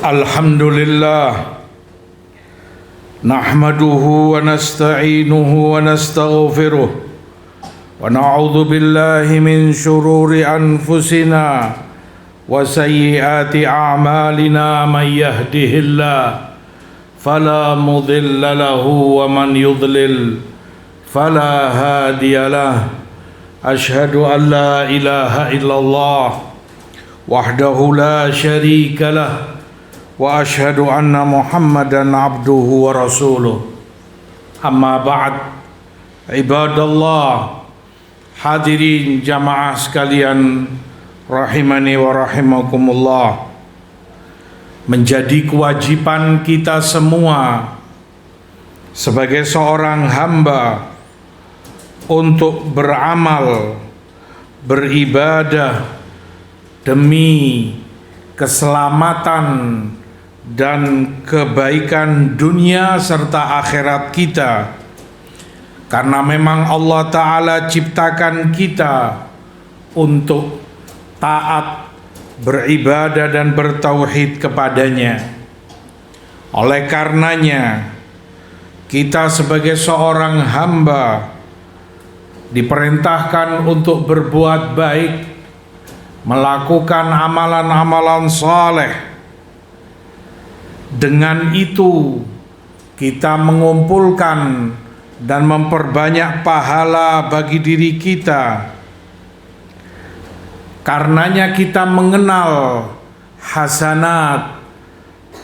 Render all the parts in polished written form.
Alhamdulillah nahmaduhu wa nasta'inuhu wa nastaghfiruh wa na'udzu billahi min shururi anfusina wa sayyiati a'malina man yahdihillah fala mudilla lahu wa man yudlil fala hadiyalah. Ashhadu an la ilaha illallah wahdahu la syarika lah wa ashhadu anna Muhammadan abduhu wa rasuluh. Amma ba'd. Ibadallah, hadirin jamaah sekalian rahimani wa rahimakumullah. Menjadi kewajiban kita semua sebagai seorang hamba untuk beramal, beribadah demi keselamatan dan kebaikan dunia serta akhirat kita, karena memang Allah Ta'ala ciptakan kita untuk taat, beribadah dan bertauhid kepadanya. Oleh karenanya kita sebagai seorang hamba diperintahkan untuk berbuat baik, melakukan amalan-amalan saleh. Dengan itu kita mengumpulkan dan memperbanyak pahala bagi diri kita. Karenanya kita mengenal hasanat,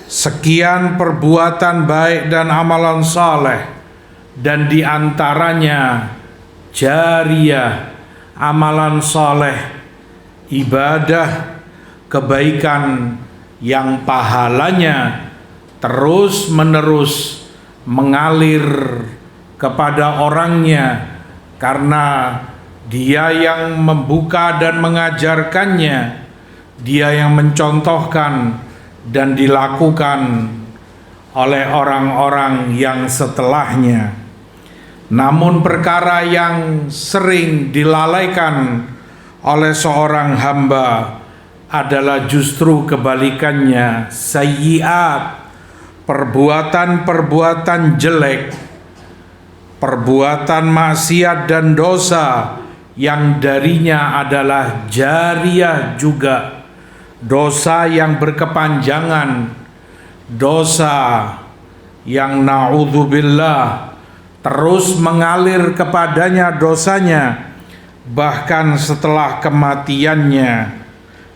sekian perbuatan baik dan amalan saleh, dan diantaranya jariyah, amalan saleh, ibadah, kebaikan yang pahalanya terus menerus mengalir kepada orangnya, karena dia yang membuka dan mengajarkannya, dia yang mencontohkan dan dilakukan oleh orang-orang yang setelahnya. Namun perkara yang sering dilalaikan oleh seorang hamba adalah justru kebalikannya, sayyiat, perbuatan-perbuatan jelek, perbuatan maksiat dan dosa yang darinya adalah jariyah juga, dosa yang berkepanjangan, dosa yang na'udzubillah terus mengalir kepadanya dosanya, bahkan setelah kematiannya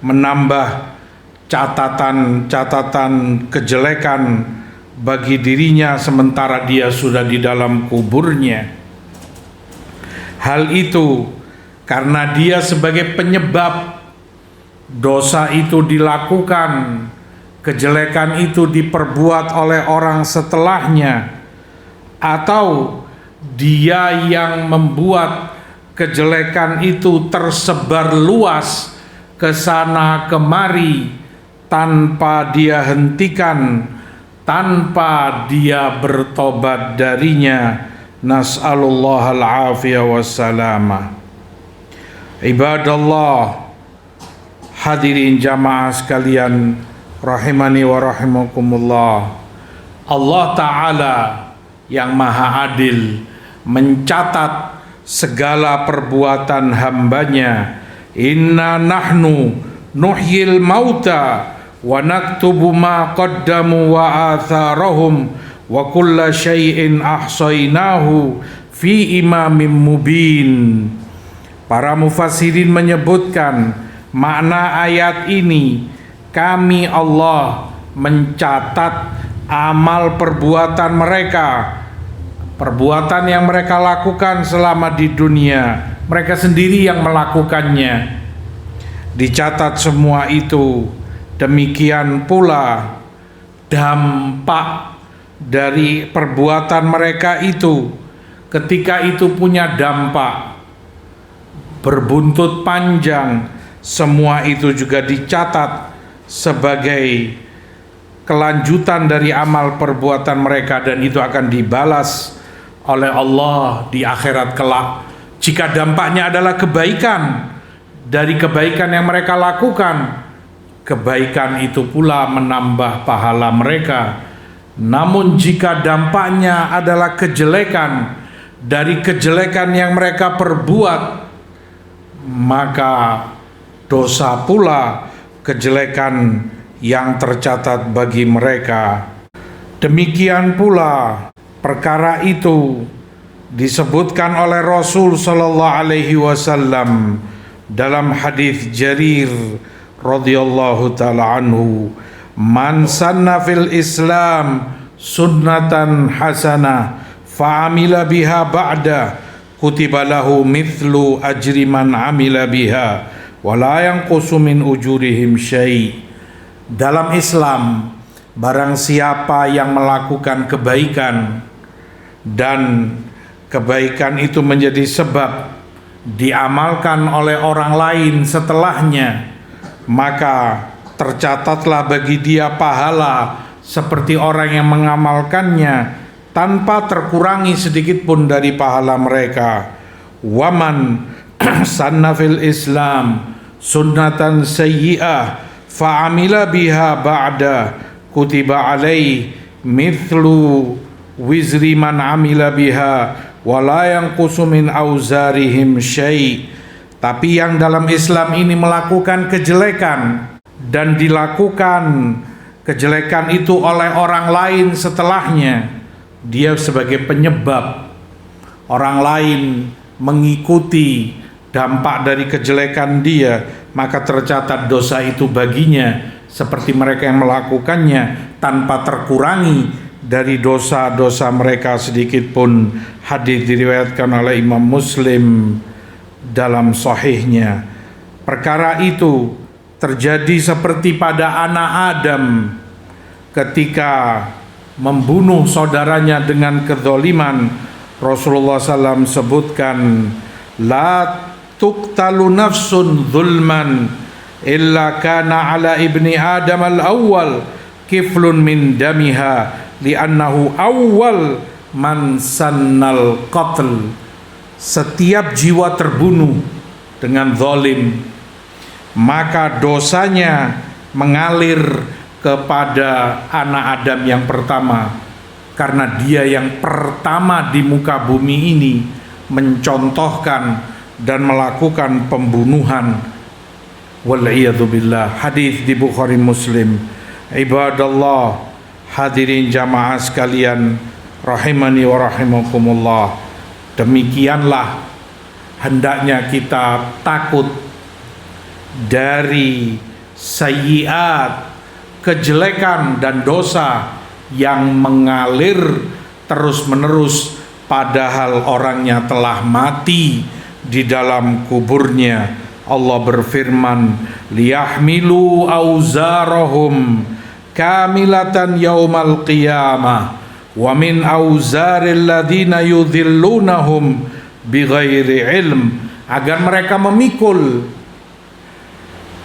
menambah catatan-catatan kejelekan bagi dirinya sementara dia sudah di dalam kuburnya. Hal itu karena dia sebagai penyebab dosa itu dilakukan, kejelekan itu diperbuat oleh orang setelahnya, atau dia yang membuat kejelekan itu tersebar luas ke sana kemari tanpa dia hentikan, tanpa dia bertobat darinya. Nas'alullah al-afiyah wassalamah. Ibadallah, hadirin jamaah sekalian rahimani wa rahimakumullah. Allah Ta'ala yang maha adil mencatat segala perbuatan hambanya. Inna nahnu nuhyil mauta wa naktubu ma qaddamu wa atharahum wa kulla syai'in ahsainahu fi imamin mubin. Para mufassirin menyebutkan makna ayat ini, kami Allah mencatat amal perbuatan mereka, perbuatan yang mereka lakukan selama di dunia, mereka sendiri yang melakukannya, dicatat semua itu. Demikian pula dampak dari perbuatan mereka itu, ketika itu punya dampak berbuntut panjang, semua itu juga dicatat sebagai kelanjutan dari amal perbuatan mereka, dan itu akan dibalas oleh Allah di akhirat kelak. Jika dampaknya adalah kebaikan, dari kebaikan yang mereka lakukan, kebaikan itu pula menambah pahala mereka. Namun jika dampaknya adalah kejelekan dari kejelekan yang mereka perbuat, maka dosa pula kejelekan yang tercatat bagi mereka. Demikian pula perkara itu disebutkan oleh Rasul sallallahu alaihi wasallam dalam hadis Jarir radhiyallahu taala anhu, "Man sanna fil Islam sunnatan hasanah fa amila biha ba'da kutiba lahu mithlu ajri man amila biha wa la yanqusu min ujurihim syai'." Dalam Islam, barang siapa yang melakukan kebaikan dan kebaikan itu menjadi sebab diamalkan oleh orang lain setelahnya, maka tercatatlah bagi dia pahala seperti orang yang mengamalkannya tanpa terkurangi sedikit pun dari pahala mereka. Waman sanna fil Islam sunnatan sayyi'ah fa'amila biha ba'da kutiba alaih mithlu wizri man amila biha wala yanqusu min auzarihim syai'. Tapi yang dalam Islam ini melakukan kejelekan dan dilakukan kejelekan itu oleh orang lain setelahnya, dia sebagai penyebab orang lain mengikuti dampak dari kejelekan dia, maka tercatat dosa itu baginya seperti mereka yang melakukannya tanpa terkurangi dari dosa-dosa mereka sedikit pun. Hadis diriwayatkan oleh Imam Muslim dalam sahihnya. Perkara itu terjadi seperti pada anak Adam ketika membunuh saudaranya dengan kezaliman. Rasulullah SAW sebutkan, la tuqtalu nafsun zulman illa kana ala ibni Adam al-awwal kiflun min damiha li'annahu awwal man sannal qatl. Setiap jiwa terbunuh dengan zalim, maka dosanya mengalir kepada anak Adam yang pertama, karena dia yang pertama di muka bumi ini mencontohkan dan melakukan pembunuhan. Wal'iyadzubillah. Hadis di Bukhari Muslim. Ibadallah, hadirin jamaah sekalian rahimani wa rahimakumullah, demikianlah hendaknya kita takut dari sayyiat, kejelekan dan dosa yang mengalir terus-menerus padahal orangnya telah mati di dalam kuburnya. Allah berfirman, liyahmilu auzarahum kamilatan yaumal qiyamah wa min auzaril ladina yudhillunahum bighairi ilm, agar mereka memikul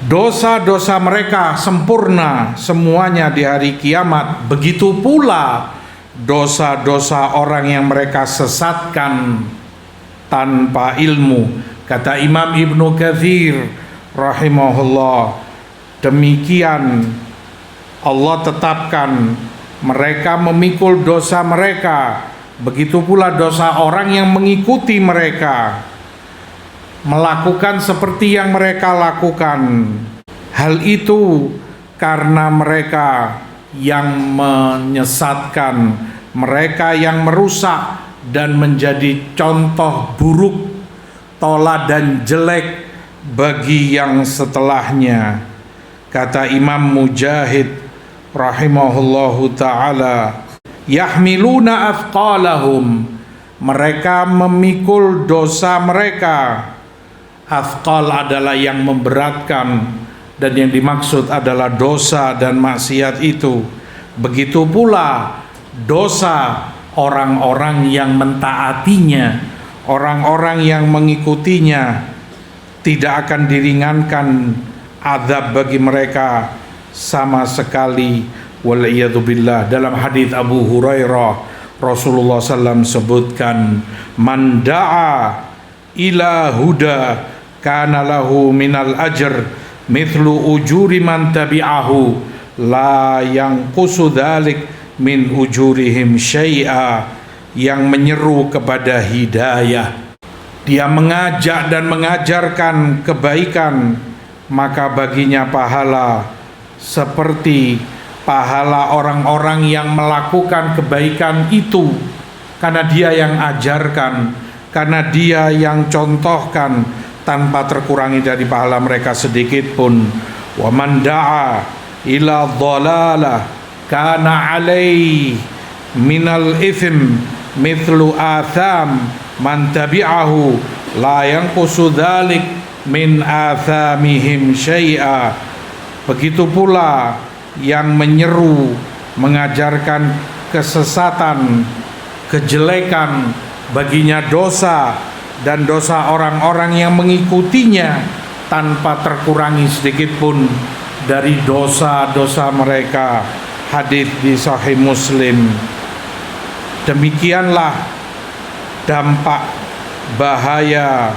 dosa-dosa mereka sempurna semuanya di hari kiamat. Begitu pula dosa-dosa orang yang mereka sesatkan tanpa ilmu. Kata Imam Ibnu Katsir rahimahullah, demikian Allah tetapkan mereka memikul dosa mereka. Begitu pula dosa orang yang mengikuti mereka, melakukan seperti yang mereka lakukan. Hal itu karena mereka yang menyesatkan, mereka yang merusak dan menjadi contoh buruk, toladan jelek bagi yang setelahnya. Kata Imam Mujahid rahimahullahu ta'ala, yahmiluna athqalahum, mereka memikul dosa mereka. Athqal adalah yang memberatkan, dan yang dimaksud adalah dosa dan maksiat itu. Begitu pula dosa orang-orang yang mentaatinya, orang-orang yang mengikutinya, tidak akan diringankan azab bagi mereka sama sekali. Wal'iyadzubillah. Dalam hadis Abu Hurairah, Rasulullah SAW sebutkan, man da'a ila huda kana lahu minal ajr mithlu ujuri man tabi'ahu la yanqusu dzalik min ujurihim syai'a, yang menyeru kepada hidayah. Dia mengajak dan mengajarkan kebaikan, maka baginya pahala seperti pahala orang-orang yang melakukan kebaikan itu, karena dia yang ajarkan, karena dia yang contohkan, tanpa terkurangi dari pahala mereka sedikit pun. Wa man da'a ila dhalalah kana alaihi minal ithim mithlu atham man tabi'ahu la yanqusu dzalik min athamihim syai'a. Begitu pula yang menyeru, mengajarkan kesesatan, kejelekan, baginya dosa dan dosa orang-orang yang mengikutinya tanpa terkurangi sedikit pun dari dosa-dosa mereka. Hadis di Sahih Muslim. Demikianlah dampak bahaya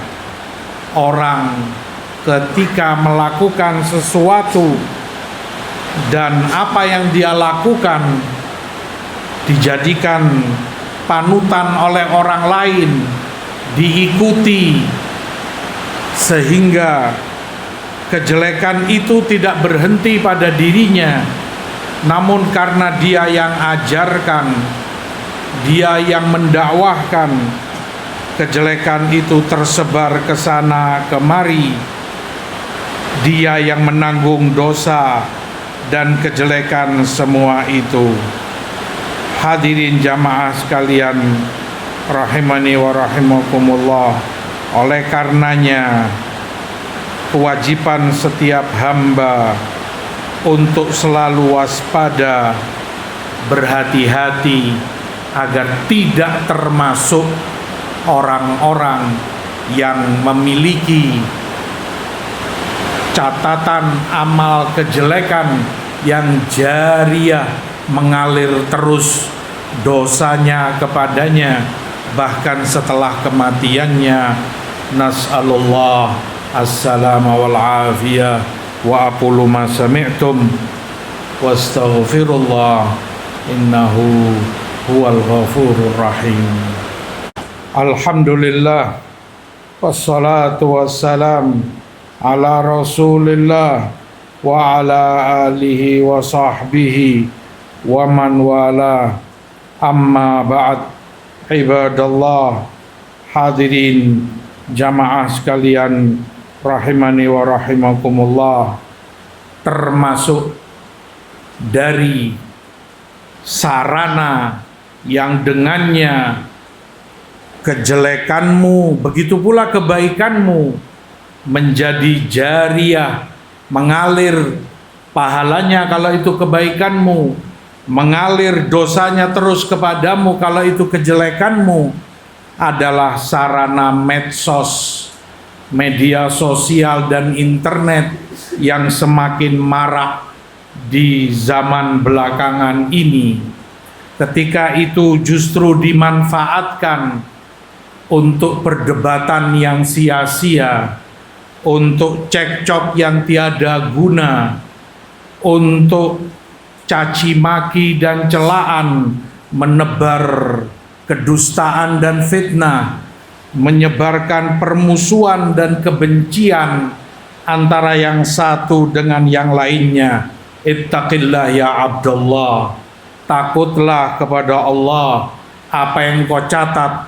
orang ketika melakukan sesuatu dan apa yang dia lakukan dijadikan panutan oleh orang lain, diikuti, sehingga kejelekan itu tidak berhenti pada dirinya, namun karena dia yang ajarkan, dia yang mendakwahkan, kejelekan itu tersebar ke sana kemari. Dia yang menanggung dosa dan kejelekan semua itu. Hadirin jamaah sekalian rahimani wa rahimakumullah. Oleh karenanya kewajiban setiap hamba untuk selalu waspada, berhati-hati agar tidak termasuk orang-orang yang memiliki catatan amal kejelekan yang jariyah, mengalir terus dosanya kepadanya bahkan setelah kematiannya. Nas'alullah as-salama wal afiyah wa aqulu ma sami'tum wastaghfirullah innahu huwal ghafurur rahim. Alhamdulillah wassalatu wassalam ala rasulillah wa ala alihi wa sahbihi wa man wala, amma ba'd. Ibadallah, hadirin jamaah sekalian rahimani wa rahimakumullah, termasuk dari sarana yang dengannya kejelekanmu begitu pula kebaikanmu menjadi jariyah, mengalir pahalanya kalau itu kebaikanmu, mengalir dosanya terus kepadamu kalau itu kejelekanmu, adalah sarana medsos, media sosial dan internet yang semakin marak di zaman belakangan ini. Ketika itu justru dimanfaatkan untuk perdebatan yang sia-sia, untuk cekcok yang tiada guna, untuk caci maki dan celaan, menebar kedustaan dan fitnah, menyebarkan permusuhan dan kebencian antara yang satu dengan yang lainnya. Ittaqillah ya Abdullah, takutlah kepada Allah. Apa yang kau catat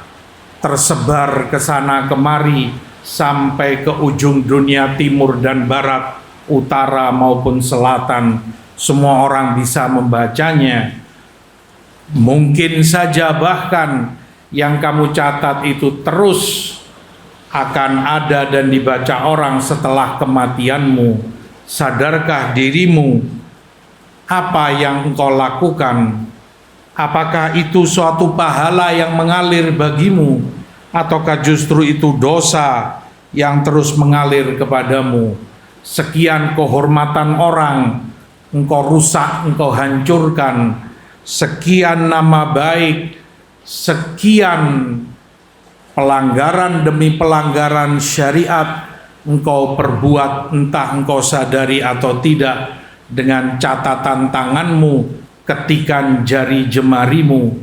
tersebar ke sana kemari sampai ke ujung dunia timur dan barat, utara maupun selatan. Semua orang bisa membacanya. Mungkin saja bahkan yang kamu catat itu terus akan ada dan dibaca orang setelah kematianmu. Sadarkah dirimu apa yang engkau lakukan? Apakah itu suatu pahala yang mengalir bagimu, ataukah justru itu dosa yang terus mengalir kepadamu? Sekian kehormatan orang engkau rusak, engkau hancurkan. Sekian nama baik, sekian pelanggaran demi pelanggaran syariat engkau perbuat, entah engkau sadari atau tidak, dengan catatan tanganmu, ketikan jari jemarimu.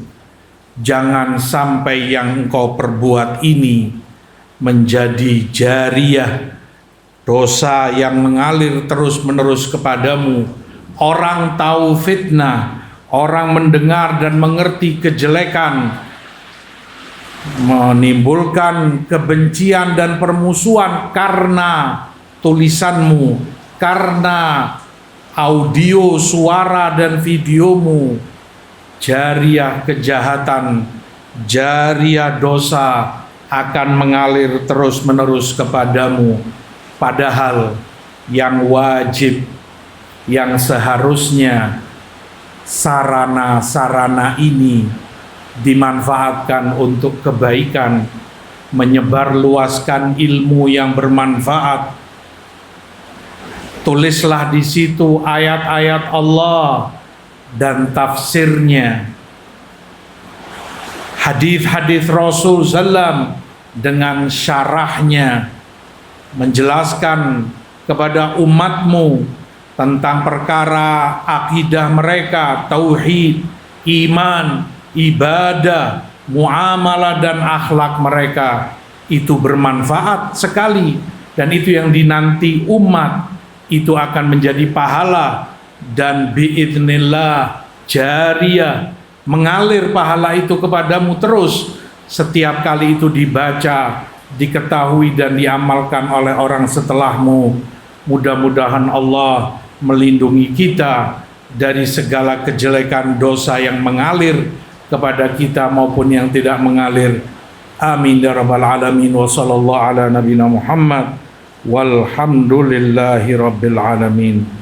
Jangan sampai yang engkau perbuat ini menjadi jariyah, dosa yang mengalir terus-menerus kepadamu. Orang tahu fitnah, orang mendengar dan mengerti kejelekan, menimbulkan kebencian dan permusuhan karena tulisanmu, karena audio, suara dan videomu. Jariyah kejahatan, jariyah dosa akan mengalir terus-menerus kepadamu. Padahal yang wajib, yang seharusnya sarana-sarana ini dimanfaatkan untuk kebaikan, menyebarluaskan ilmu yang bermanfaat. Tulislah di situ ayat-ayat Allah dan tafsirnya, hadis-hadis Rasul sallam dengan syarahnya, menjelaskan kepada umatmu tentang perkara akidah mereka, tauhid, iman, ibadah, muamalah dan akhlak mereka. Itu bermanfaat sekali, dan itu yang dinanti umat. Itu akan menjadi pahala dan biidznillah jariyah, mengalir pahala itu kepadamu terus setiap kali itu dibaca, diketahui dan diamalkan oleh orang setelahmu. Mudah-mudahan Allah melindungi kita dari segala kejelekan dosa yang mengalir kepada kita maupun yang tidak mengalir. Amin ya rabbal alamin. Wa sallallahu ala nabiyina Muhammad walhamdulillahi rabbil alamin.